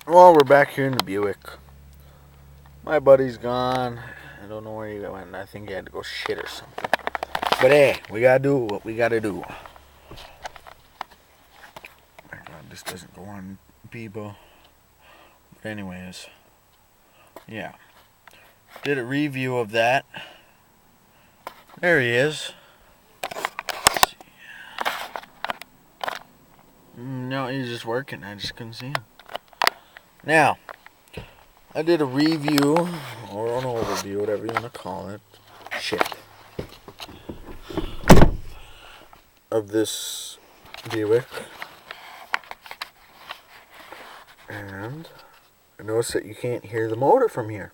Well, we're back here in the Buick. My buddy's gone. I don't know where he went. I think he had to go shit or something. But hey, we gotta do what we gotta do. Oh my God, this doesn't go on, people. But anyways, yeah. Did a review of that. There he is. Let's see. No, he's just working. I just couldn't see him. Now, I did a review, or an overview, whatever you want to call it. Shit. Of this Buick. And I noticed that you can't hear the motor from here.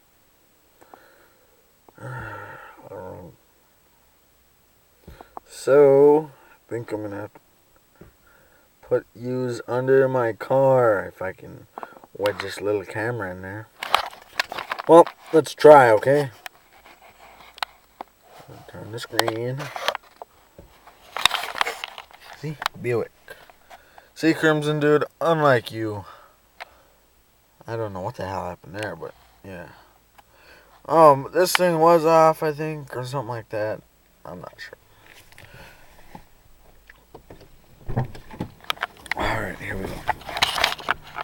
I don't know. So, I think I'm gonna have to use under my car if I can wedge this little camera in there. Well, let's try, okay? Turn the screen. See? Buick. See, Crimson Dude, unlike you, I don't know what the hell happened there, but yeah. This thing was off, I think, or something like that. I'm not sure. Alright, here we go.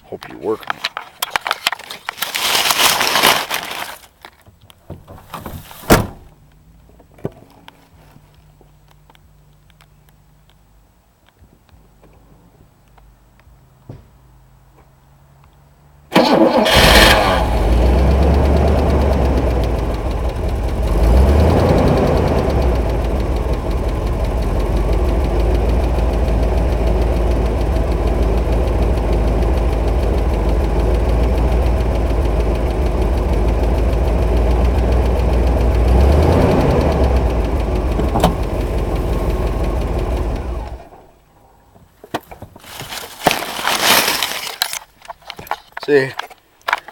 Hope you work now. See,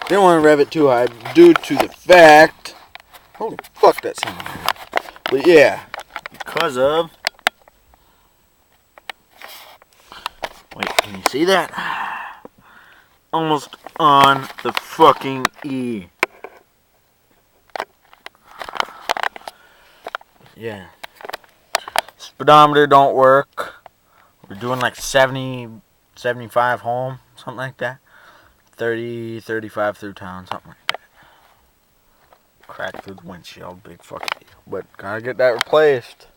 didn't want to rev it too high due to the fact. Holy fuck, that sounded weird. But yeah, because of. Wait, can you see that? Almost on the fucking E. Yeah. Speedometer don't work. We're doing like 70, 75 home, something like that. 30, 35 through town, something like that. Crack through the windshield, big fucking deal. But gotta get that replaced.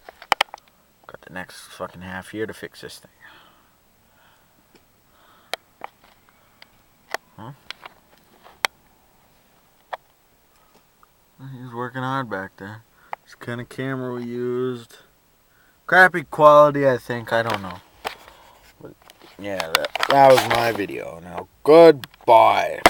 Got the next fucking half year to fix this thing. Huh? He was working hard back there. This kind of camera we used. Crappy quality, I think. I don't know. But yeah, that was my video. Now, goodbye.